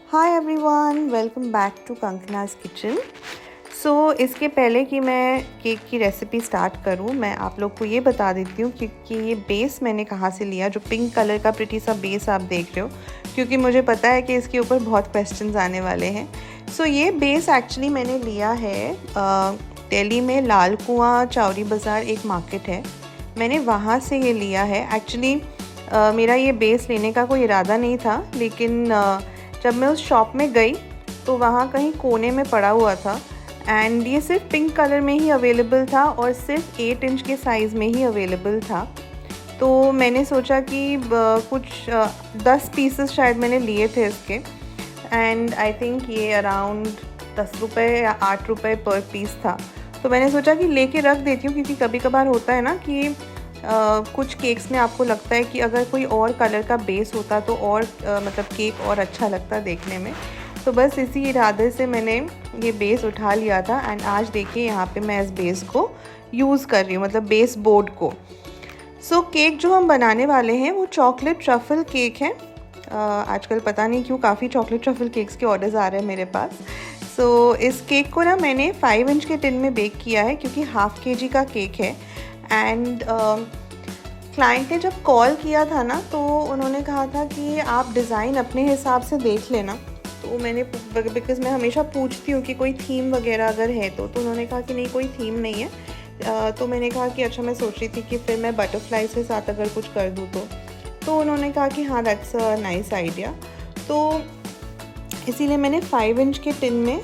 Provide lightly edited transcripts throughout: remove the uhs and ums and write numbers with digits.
Hi everyone, welcome back to Kankana's kitchen. So इसके पहले कि मैं केक की रेसिपी स्टार्ट करूं, मैं आप लोग को ये बता देती हूँ कि ये बेस मैंने कहाँ से लिया, जो पिंक कलर का प्रिटी सा बेस आप देख रहे हो, क्योंकि मुझे पता है कि इसके ऊपर बहुत क्वेश्चंस आने वाले हैं। सो ये बेस एक्चुअली मैंने लिया है दिल्ली में लाल कुआं चौरी बाज़ार एक मार्केट है, मैंने वहाँ से ये लिया है। एक्चुअली मेरा ये बेस लेने का कोई इरादा नहीं था, लेकिन जब मैं उस शॉप में गई तो वहाँ कहीं कोने में पड़ा हुआ था एंड ये सिर्फ पिंक कलर में ही अवेलेबल था और सिर्फ 8 इंच के साइज़ में ही अवेलेबल था। तो मैंने सोचा कि कुछ 10 पीसेस शायद मैंने लिए थे इसके, एंड आई थिंक ये अराउंड 10 रुपये या 8 रुपये पर पीस था। तो मैंने सोचा कि लेके रख देती हूँ, क्योंकि कभी कभार होता है ना कि कुछ केक्स में आपको लगता है कि अगर कोई और कलर का बेस होता तो और मतलब केक और अच्छा लगता देखने में। तो बस इसी इरादे से मैंने ये बेस उठा लिया था एंड आज देखिए यहाँ पे मैं इस बेस को यूज़ कर रही हूँ, मतलब बेस बोर्ड को। सो केक जो हम बनाने वाले हैं वो चॉकलेट ट्रफ़ल केक है। आजकल पता नहीं क्यों काफ़ी चॉकलेट ट्रफ़ल केक्स के ऑर्डर्स आ रहे हैं मेरे पास। सो इस केक को ना मैंने 5 इंच के टिन में बेक किया है, क्योंकि हाफ़ केजी का केक है। एंड क्लाइंट ने जब कॉल किया था ना, तो उन्होंने कहा था कि आप डिज़ाइन अपने हिसाब से देख लेना। तो मैंने बिकॉज़ मैं हमेशा पूछती हूँ कि कोई थीम वगैरह अगर है तो उन्होंने कहा कि नहीं, कोई थीम नहीं है। तो मैंने कहा कि अच्छा, मैं सोच रही थी कि फिर मैं बटरफ्लाइज के साथ अगर कुछ कर दूँ तो उन्होंने कहा कि हाँ, दैट्स अ नाइस आइडिया। तो इसीलिए मैंने 5 इंच के टिन में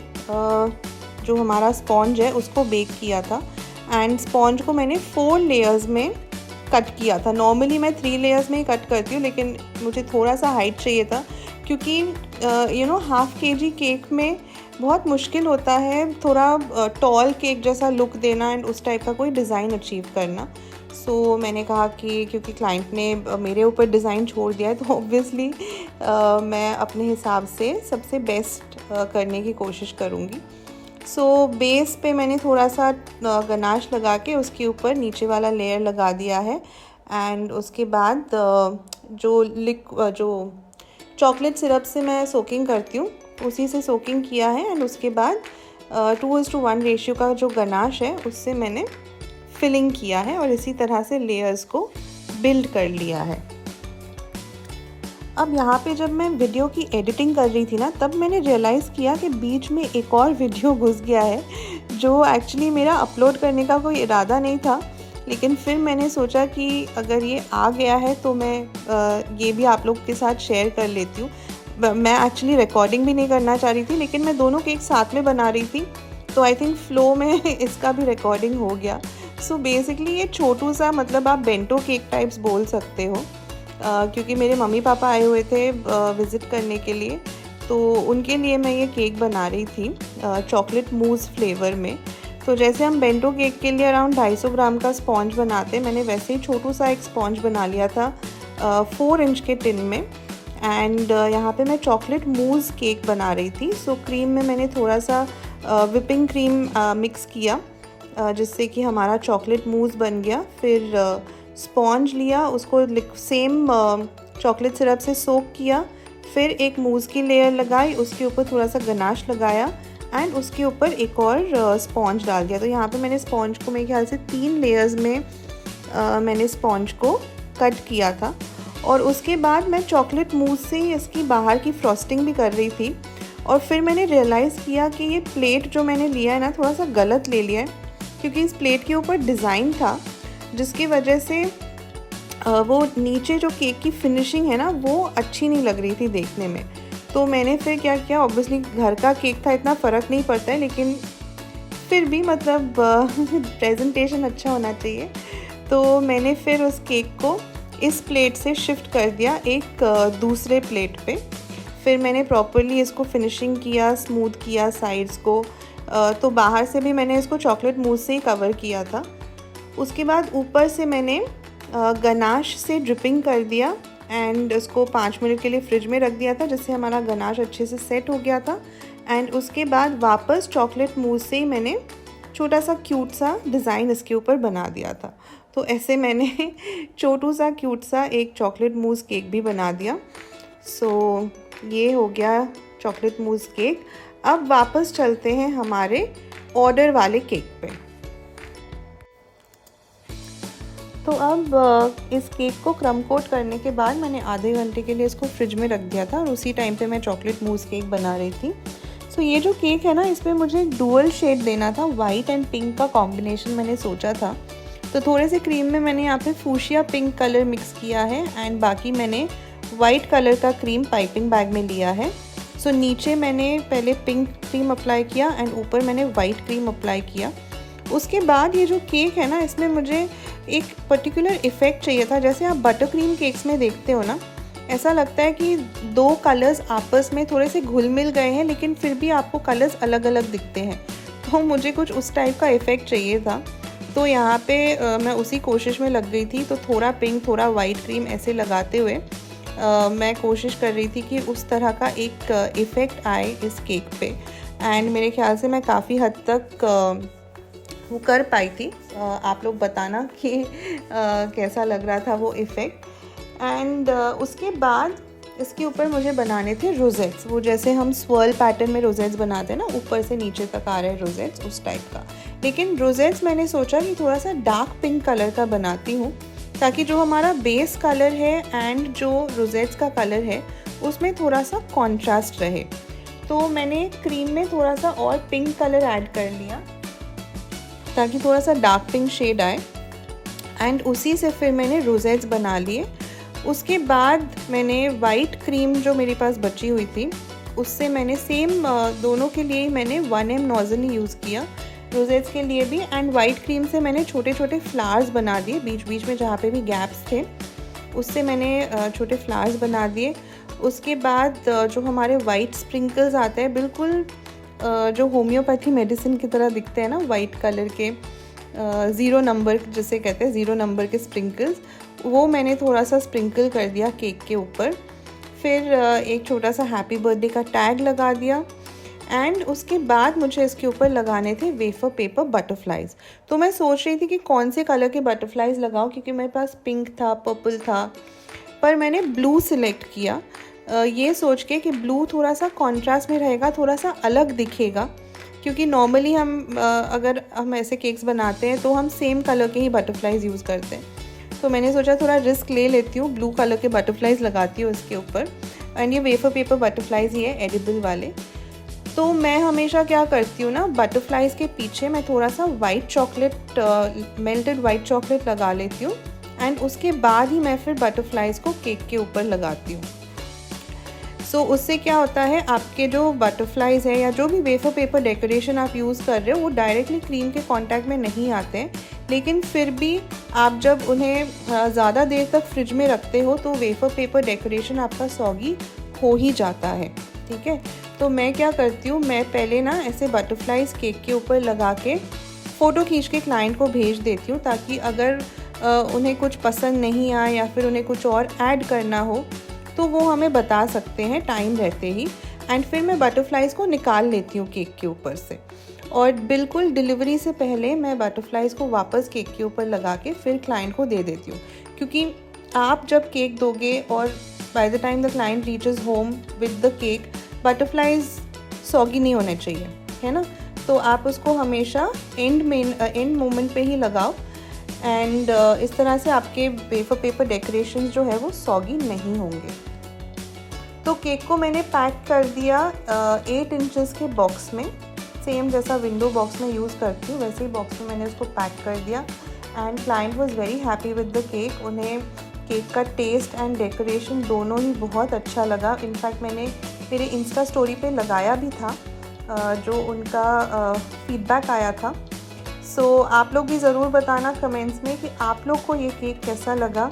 जो हमारा स्पॉन्ज है उसको बेक किया था एंड स्पॉन्ज को मैंने 4 लेयर्स में कट किया था। नॉर्मली मैं 3 लेयर्स में ही कट करती हूँ, लेकिन मुझे थोड़ा सा हाइट चाहिए था, क्योंकि हाफ़ केजी केक में बहुत मुश्किल होता है थोड़ा टॉल केक जैसा लुक देना एंड उस टाइप का कोई डिज़ाइन अचीव करना। सो मैंने कहा कि क्योंकि क्लाइंट ने मेरे ऊपर डिज़ाइन छोड़ दिया है, तो ऑब्वियसली मैं अपने हिसाब से सबसे बेस्ट करने की कोशिश करूँगी। सो बेस पे मैंने थोड़ा सा गनाश लगा के उसके ऊपर नीचे वाला लेयर लगा दिया है एंड उसके बाद जो चॉकलेट सिरप से मैं सोकिंग करती हूँ उसी से सोकिंग किया है एंड उसके बाद 2:1 रेशियो का जो गनाश है उससे मैंने फिलिंग किया है और इसी तरह से लेयर्स को बिल्ड कर लिया है। अब यहाँ पे जब मैं वीडियो की एडिटिंग कर रही थी ना, तब मैंने रियलाइज़ किया कि बीच में एक और वीडियो घुस गया है, जो एक्चुअली मेरा अपलोड करने का कोई इरादा नहीं था, लेकिन फिर मैंने सोचा कि अगर ये आ गया है तो मैं ये भी आप लोग के साथ शेयर कर लेती हूँ। मैं एक्चुअली रिकॉर्डिंग भी नहीं करना चाह रही थी, लेकिन मैं दोनों केक साथ में बना रही थी, तो आई थिंक फ़्लो में इसका भी रिकॉर्डिंग हो गया। सो बेसिकली ये छोटू सा, मतलब आप बेंटो केक टाइप्स बोल सकते हो, क्योंकि मेरे मम्मी पापा आए हुए थे विज़िट करने के लिए, तो उनके लिए मैं ये केक बना रही थी चॉकलेट मूज़ फ्लेवर में। तो जैसे हम बेंटो केक के लिए अराउंड 250 ग्राम का स्पॉन्ज बनाते हैं, मैंने वैसे ही छोटू सा एक स्पॉन्ज बना लिया था 4 इंच के टिन में। एंड यहाँ पे मैं चॉकलेट मूज़ केक बना रही थी। सो क्रीम में मैंने थोड़ा सा विपिंग क्रीम मिक्स किया, जिससे कि हमारा चॉकलेट मूज़ बन गया। फिर स्पॉन्ज लिया, उसको सेम चॉकलेट सिरप से सोक किया, फिर एक मूज़ की लेयर लगाई, उसके ऊपर थोड़ा सा गनाश लगाया एंड उसके ऊपर एक और स्पॉन्ज डाल दिया। तो यहाँ पे मैंने स्पॉन्ज को मेरे ख्याल से 3 लेयर्स में मैंने स्पॉन्ज को कट किया था। और उसके बाद मैं चॉकलेट मूज़ से इसकी बाहर की फ्रॉस्टिंग भी कर रही थी। और फिर मैंने रियलाइज़ किया कि ये प्लेट जो मैंने लिया है ना, थोड़ा सा गलत ले लिया है, क्योंकि इस प्लेट के ऊपर डिज़ाइन था, जिसकी वजह से वो नीचे जो केक की फिनिशिंग है ना, वो अच्छी नहीं लग रही थी देखने में। तो मैंने फिर क्या किया, ऑब्वियसली घर का केक था, इतना फ़र्क नहीं पड़ता है, लेकिन फिर भी मतलब प्रेजेंटेशन अच्छा होना चाहिए। तो मैंने फिर उस केक को इस प्लेट से शिफ्ट कर दिया एक दूसरे प्लेट पे। फिर मैंने प्रॉपरली इसको फिनिशिंग किया, स्मूथ किया साइड्स को। तो बाहर से भी मैंने इसको चॉकलेट मूज़ से ही कवर किया था। उसके बाद ऊपर से मैंने गनाश से ड्रिपिंग कर दिया एंड उसको 5 मिनट के लिए फ्रिज में रख दिया था, जिससे हमारा गनाश अच्छे से सेट हो गया था। एंड उसके बाद वापस चॉकलेट मूज़ से ही मैंने छोटा सा क्यूट सा डिज़ाइन इसके ऊपर बना दिया था। तो ऐसे मैंने छोटू सा क्यूट सा एक चॉकलेट मूज़ केक भी बना दिया। सो ये हो गया चॉकलेट मूज़ केक। अब वापस चलते हैं हमारे ऑर्डर वाले केक पे। तो अब इस केक को क्रम कोट करने के बाद मैंने आधे घंटे के लिए इसको फ्रिज में रख दिया था और उसी टाइम पे मैं चॉकलेट मूज़ केक बना रही थी। सो ये जो केक है ना, इसमें मुझे एक डुअल शेड देना था, वाइट एंड पिंक का कॉम्बिनेशन मैंने सोचा था। तो थोड़े से क्रीम में मैंने यहाँ पे फूशिया पिंक कलर मिक्स किया है एंड बाकी मैंने वाइट कलर का क्रीम पाइपिंग बैग में लिया है। सो नीचे मैंने पहले पिंक क्रीम अप्लाई किया एंड ऊपर मैंने वाइट क्रीम अप्लाई किया। उसके बाद ये जो केक है ना, इसमें मुझे एक पर्टिकुलर इफ़ेक्ट चाहिए था। जैसे आप बटर क्रीम केक्स में देखते हो ना, ऐसा लगता है कि दो कलर्स आपस में थोड़े से घुल मिल गए हैं लेकिन फिर भी आपको कलर्स अलग अलग दिखते हैं। तो मुझे कुछ उस टाइप का इफ़ेक्ट चाहिए था। तो यहाँ पे मैं उसी कोशिश में लग गई थी। तो थोड़ा पिंक थोड़ा वाइट क्रीम ऐसे लगाते हुए मैं कोशिश कर रही थी कि उस तरह का एक इफ़ेक्ट आए इस केक पे। एंड मेरे ख्याल से मैं काफ़ी हद तक वो कर पाई थी। आप लोग बताना कि कैसा लग रहा था वो इफ़ेक्ट। एंड उसके बाद इसके ऊपर मुझे बनाने थे रोजेट्स, वो जैसे हम स्वर्ल पैटर्न में रोजेट्स बनाते हैं ना, ऊपर से नीचे तक आ रहे हैं रोजेट्स, उस टाइप का। लेकिन रोजेट्स मैंने सोचा कि थोड़ा सा डार्क पिंक कलर का बनाती हूँ, ताकि जो हमारा बेस कलर है एंड जो रोजेट्स का कलर है उसमें थोड़ा सा कॉन्ट्रास्ट रहे। तो मैंने क्रीम में थोड़ा सा और पिंक कलर ऐड कर लिया ताकि थोड़ा सा डार्क पिंक शेड आए एंड उसी से फिर मैंने रोजेट्स बना लिए। उसके बाद मैंने वाइट क्रीम जो मेरे पास बची हुई थी उससे मैंने सेम दोनों के लिए मैंने 1M नोज़ल ही यूज़ किया, रोजेट्स के लिए भी। एंड वाइट क्रीम से मैंने छोटे छोटे फ्लावर्स बना दिए, बीच बीच में जहाँ पे भी गैप्स थे उससे मैंने छोटे फ्लावर्स बना दिए। उसके बाद जो हमारे वाइट स्प्रिंकल्स आते हैं, बिल्कुल जो होम्योपैथी मेडिसिन की तरह दिखते हैं ना, वाइट कलर के 0 नंबर जिसे कहते हैं, 0 नंबर के स्प्रिंकल्स, वो मैंने थोड़ा सा स्प्रिंकल कर दिया केक के ऊपर। फिर एक छोटा सा हैप्पी बर्थडे का टैग लगा दिया एंड उसके बाद मुझे इसके ऊपर लगाने थे वेफर पेपर बटरफ्लाइज। तो मैं सोच रही थी कि कौन से कलर के बटरफ्लाइज लगाऊं, क्योंकि मेरे पास पिंक था, पर्पल था, पर मैंने ब्लू सिलेक्ट किया ये सोच के कि ब्लू थोड़ा सा कॉन्ट्रास्ट में रहेगा, थोड़ा सा अलग दिखेगा। क्योंकि नॉर्मली हम अगर हम ऐसे केक्स बनाते हैं तो हम सेम कलर के ही बटरफ्लाइज यूज़ करते हैं। तो मैंने सोचा थोड़ा रिस्क ले लेती हूँ, ब्लू कलर के बटरफ्लाइज लगाती हूँ इसके ऊपर। एंड ये वेफर पेपर बटरफ्लाइज ही है, एडिबल वाले। तो मैं हमेशा क्या करती हूँ ना, बटरफ्लाइज के पीछे मैं थोड़ा सा white chocolate, melted white chocolate लगा लेती हूँ एंड उसके बाद ही मैं फिर बटरफ्लाइज को केक के ऊपर लगाती हूँ। सो उससे क्या होता है, आपके जो बटरफ्लाइज है या जो भी वेफर पेपर डेकोरेशन आप यूज़ कर रहे हो वो डायरेक्टली क्रीम के कांटेक्ट में नहीं आते हैं, लेकिन फिर भी आप जब उन्हें ज़्यादा देर तक फ्रिज में रखते हो तो वेफर पेपर डेकोरेशन आपका सॉगी हो ही जाता है। ठीक है, तो मैं क्या करती हूँ, मैं पहले ना ऐसे बटरफ्लाइज केक के ऊपर लगा के फ़ोटो खींच के क्लाइंट को भेज देती हूँ, ताकि अगर उन्हें कुछ पसंद नहीं आए या फिर उन्हें कुछ और ऐड करना हो तो वो हमें बता सकते हैं टाइम रहते ही। एंड फिर मैं बटरफ्लाइज़ को निकाल लेती हूँ केक के ऊपर से, और बिल्कुल डिलीवरी से पहले मैं बटरफ्लाइज़ को वापस केक के ऊपर लगा के फिर क्लाइंट को दे देती हूँ। क्योंकि आप जब केक दोगे और by the time the client reaches home with the cake, butterflies soggy नहीं होने चाहिए, है ना। तो आप उसको हमेशा एंड मोमेंट पे ही लगाओ एंड इस तरह से आपके वेफर पेपर डेकोरेशंस जो है वो सॉगी नहीं होंगे। तो केक को मैंने पैक कर दिया 8 इंचेस के बॉक्स में, सेम जैसा विंडो बॉक्स में यूज़ करती हूँ वैसे ही बॉक्स में मैंने उसको पैक कर दिया। And client was very happy with the cake, उन्हें केक का टेस्ट एंड डेकोरेशन दोनों ही बहुत अच्छा लगा। इनफैक्ट मैंने मेरे इंस्टा स्टोरी पे लगाया भी था जो उनका फीडबैक आया था। सो आप लोग भी ज़रूर बताना कमेंट्स में कि आप लोग को ये केक कैसा लगा।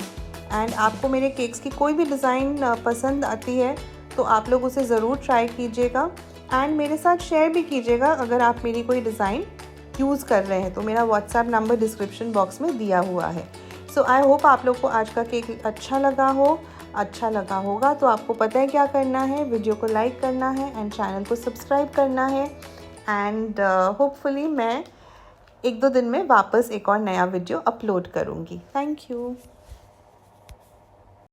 एंड आपको मेरे केक्स की कोई भी डिज़ाइन पसंद आती है तो आप लोग उसे ज़रूर ट्राई कीजिएगा एंड मेरे साथ शेयर भी कीजिएगा अगर आप मेरी कोई डिज़ाइन यूज़ कर रहे हैं तो। मेरा व्हाट्सएप नंबर डिस्क्रिप्शन बॉक्स में दिया हुआ है। सो आई होप आप लोग को आज का केक अच्छा लगा होगा। तो आपको पता है क्या करना है, वीडियो को लाइक करना है एंड चैनल को सब्सक्राइब करना है। एंड होपफुली मैं 1-2 दिन में वापस एक और नया वीडियो अपलोड करूँगी। Thank you.